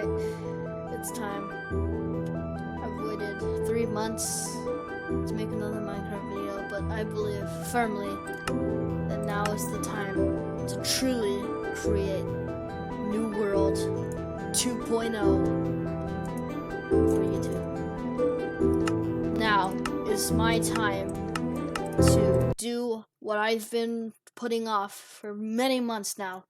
Alright, it's time. I've waited 3 months to make another Minecraft video, but I believe firmly that now is the time to truly create New World 2.0 for YouTube. Now is my time to do what I've been putting off for many months now,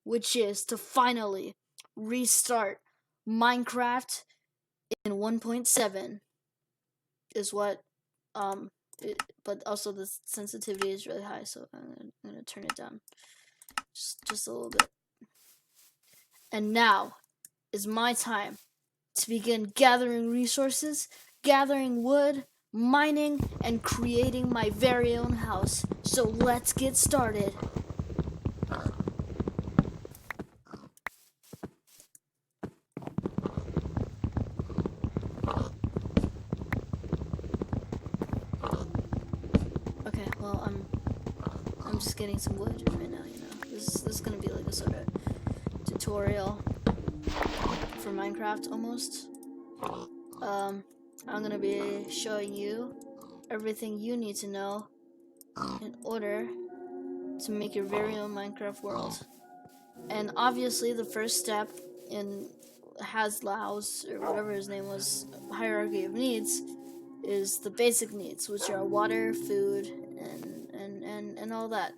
which is to finally restart Minecraft in 1.7 is what but also the sensitivity is really high, so I'm gonna turn it down just a little bit. And now is my time to begin gathering resources, gathering wood, mining, and creating my very own house. So let's get started. Okay, well, I'm just getting some wood right now, you know. This is gonna be like a sort of tutorial for Minecraft almost. I'm gonna be showing you everything you need to know in order to make your very own Minecraft world. And obviously the first step in Haslow's, or whatever his name was, hierarchy of needs is the basic needs, which are water, food, and all that.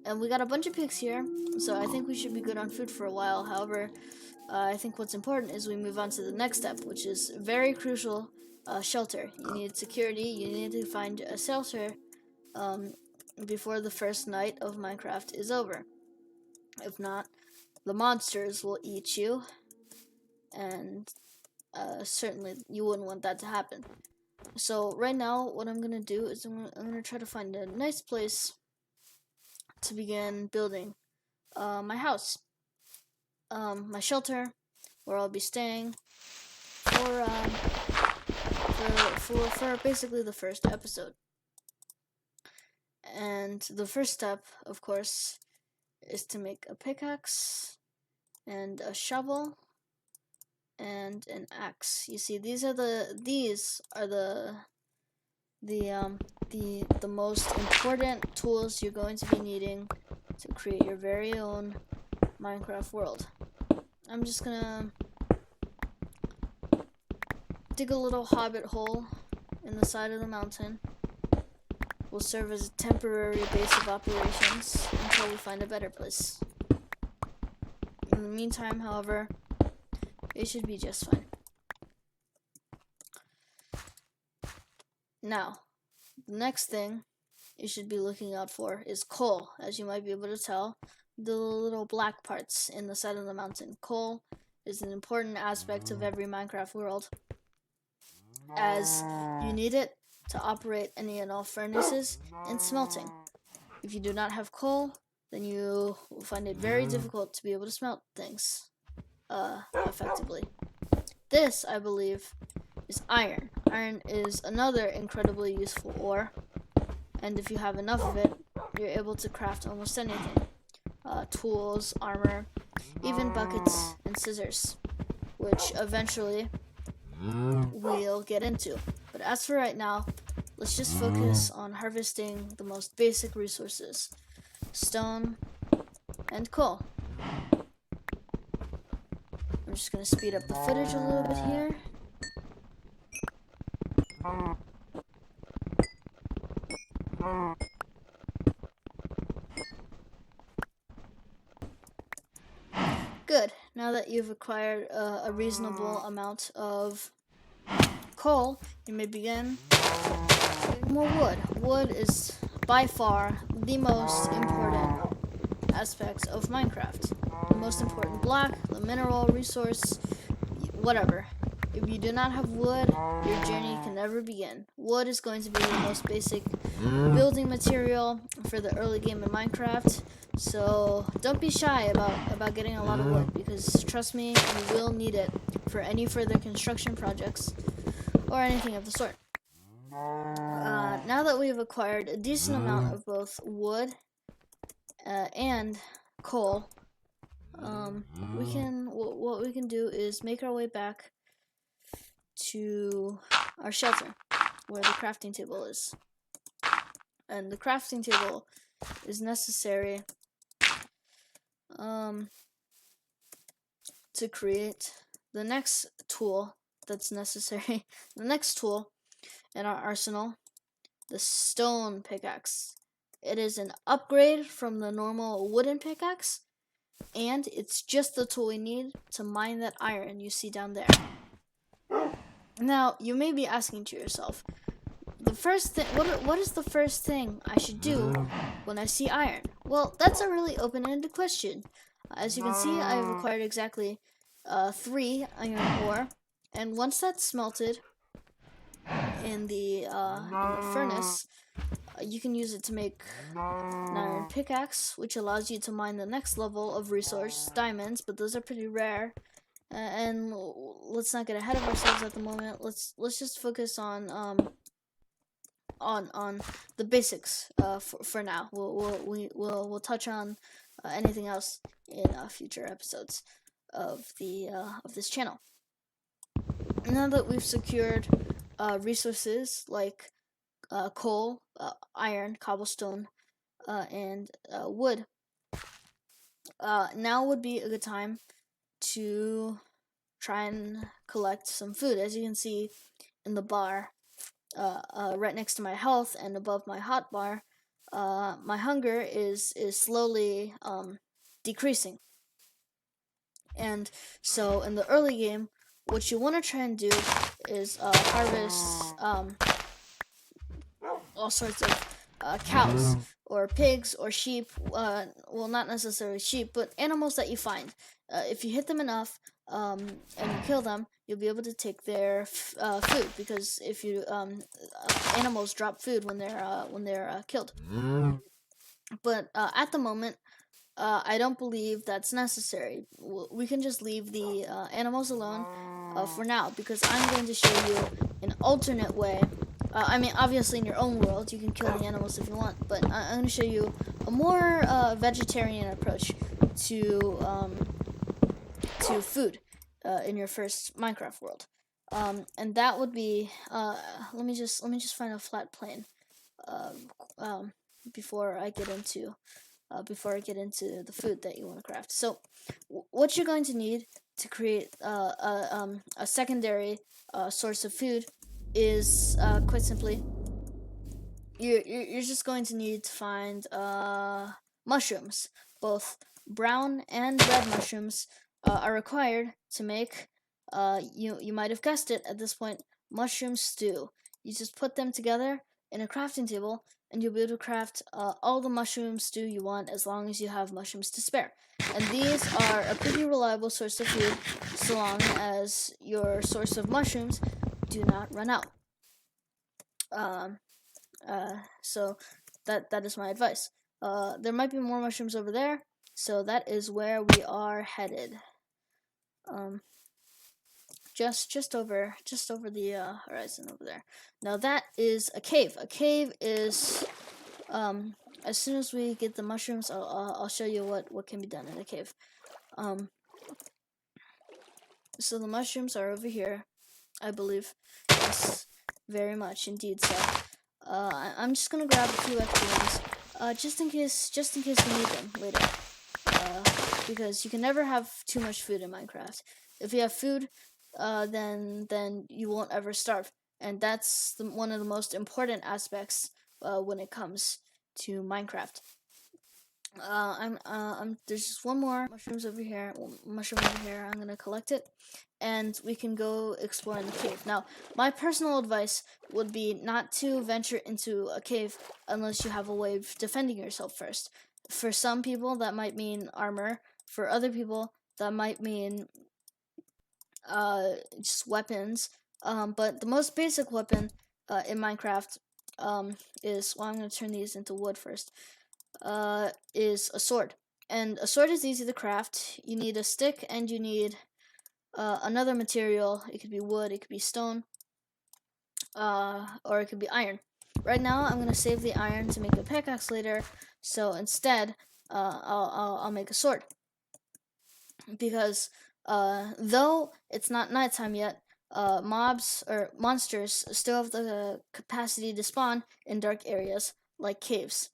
And we got a bunch of pigs here, so I think we should be good on food for a while. However, I think what's important is we move on to the next step, which is very crucial, shelter. You need security, you need to find a shelter before the first night of Minecraft is over. If not, the monsters will eat you, and certainly you wouldn't want that to happen. So right now, what I'm gonna do is I'm gonna try to find a nice place to begin building my house, my shelter, where I'll be staying for basically the first episode. And the first step, of course, is to make a pickaxe and a shovel and an axe. You see, these are the most important tools you're going to be needing to create your very own Minecraft world. I'm just gonna dig a little hobbit hole in the side of the mountain. Will serve as a temporary base of operations until we find a better place. In the meantime, however, it should be just fine. Now, the next thing you should be looking out for is coal. As you might be able to tell, the little black parts in the side of the mountain. Coal is an important aspect of every Minecraft world, as you need it to operate any and all furnaces and smelting. If you do not have coal, then you will find it very difficult to be able to smelt things effectively. This, I believe, is iron. Iron is another incredibly useful ore, and if you have enough of it, you're able to craft almost anything. Tools, armor, even buckets and scissors, which eventually we'll get into. But as for right now, let's just focus on harvesting the most basic resources: stone and coal. I'm just gonna speed up the footage a little bit here. Good. Now that you've acquired a reasonable amount of coal, you may begin getting more wood. Wood is by far the most important aspect of Minecraft. The most important block, the mineral resource, whatever. If you do not have wood, your journey can never begin. Wood is going to be the most basic building material for the early game in Minecraft. So don't be shy about getting a lot of wood, because trust me, you will need it for any further construction projects or anything of the sort. Now that we've acquired a decent amount of both wood and coal, we'll what we can do is make our way back to our shelter, where the crafting table is. And the crafting table is necessary to create the next tool that's necessary. The next tool in our arsenal, the stone pickaxe. It is an upgrade from the normal wooden pickaxe, and it's just the tool we need to mine that iron you see down there. Now, you may be asking to yourself, the first thing, what is the first thing I should do when I see iron? Well, that's a really open-ended question. As you can see, I've acquired exactly 3 iron ore, and once that's smelted in the furnace, you can use it to make an iron pickaxe, which allows you to mine the next level of resource, diamonds, but those are pretty rare. And let's not get ahead of ourselves at the moment. Let's just focus on the basics for now. We'll touch on anything else in future episodes of this channel. Now that we've secured resources like coal, iron, cobblestone, and wood, now would be a good time to try and collect some food. As you can see in the bar right next to my health and above my hot bar, my hunger is slowly decreasing. And so in the early game, what you want to try and do is harvest all sorts of cows or pigs or sheep. Well, not necessarily sheep, but animals that you find. If you hit them enough and you kill them, you'll be able to take their food, because if you animals drop food when they're killed. But at the moment, I don't believe that's necessary. We can just leave the animals alone for now, because I'm going to show you an alternate way. I mean, obviously in your own world, you can kill the animals if you want, but I'm going to show you a more vegetarian approach to food in your first Minecraft world. And that would be, let me just find a flat plane before I get into the food that you want to craft. So what you're going to need to create a secondary source of food is quite simply, you're just going to need to find mushrooms. Both brown and red mushrooms are required to make, you might have guessed it at this point, mushroom stew. You just put them together in a crafting table, and you'll be able to craft all the mushroom stew you want, as long as you have mushrooms to spare. And these are a pretty reliable source of food, so long as your source of mushrooms do not run out. So that is my advice. There might be more mushrooms over there, so that is where we are headed. Just over the horizon over there. Now that is a cave. A cave is, as soon as we get the mushrooms, I'll show you what can be done in a cave. So the mushrooms are over here, I believe. Yes, very much indeed. So I'm just gonna grab a few extra ones, just in case we need them later. Because you can never have too much food in Minecraft. If you have food, then you won't ever starve, and that's one of the most important aspects when it comes to Minecraft. There's just one more mushroom over here. I'm gonna collect it, and we can go explore in the cave. Now, my personal advice would be not to venture into a cave unless you have a way of defending yourself first. For some people, that might mean armor. For other people, that might mean just weapons. But the most basic weapon in Minecraft is, well, I'm going to turn these into wood first, is a sword. And a sword is easy to craft. You need a stick, and you need another material. It could be wood, it could be stone, or it could be iron. Right now, I'm going to save the iron to make a pickaxe later, so instead, I'll make a sword. Because Though it's not nighttime yet, mobs or monsters still have the capacity to spawn in dark areas like caves.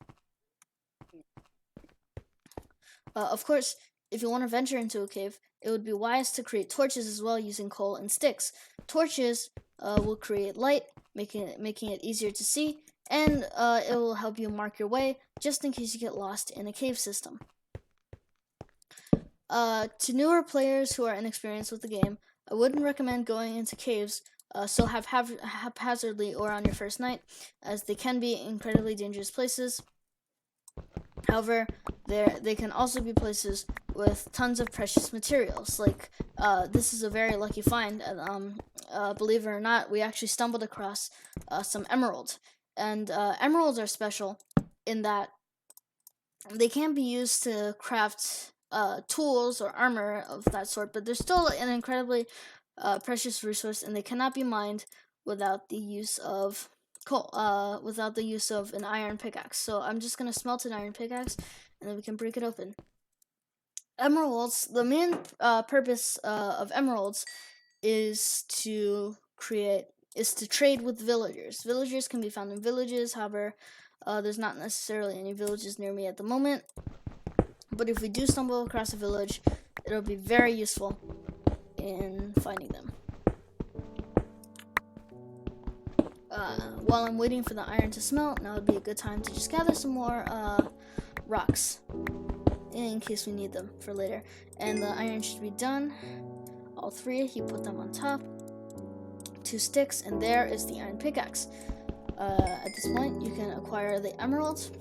Of course, if you want to venture into a cave, it would be wise to create torches as well using coal and sticks. Torches will create light, making it easier to see, and it will help you mark your way just in case you get lost in a cave system. To newer players who are inexperienced with the game, I wouldn't recommend going into caves so haphazardly or on your first night, as they can be incredibly dangerous places. However, they can also be places with tons of precious materials. Like this is a very lucky find. Believe it or not, we actually stumbled across some emerald, and emeralds are special in that they can be used to craft tools or armor of that sort, but they're still an incredibly precious resource, and they cannot be mined without the use of coal, without the use of an iron pickaxe. So I'm just gonna smelt an iron pickaxe, and then we can break it open. Emeralds. The main purpose of emeralds is to trade with villagers. Villagers can be found in villages. However, there's not necessarily any villages near me at the moment. But if we do stumble across a village, it'll be very useful in finding them. While I'm waiting for the iron to smelt, now would be a good time to just gather some more rocks in case we need them for later. And the iron should be done. All three, he put them on top. 2 sticks, and there is the iron pickaxe. At this point, you can acquire the emerald,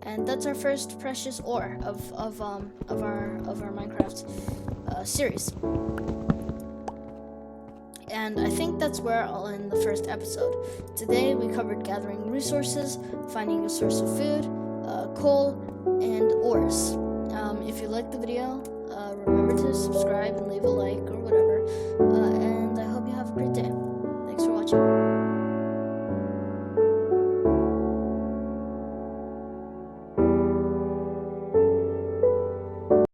and that's our first precious ore of our Minecraft series. And I think that's where I'll end the first episode. Today we covered gathering resources, finding a source of food, coal, and ores. If you liked the video, remember to subscribe and leave a like or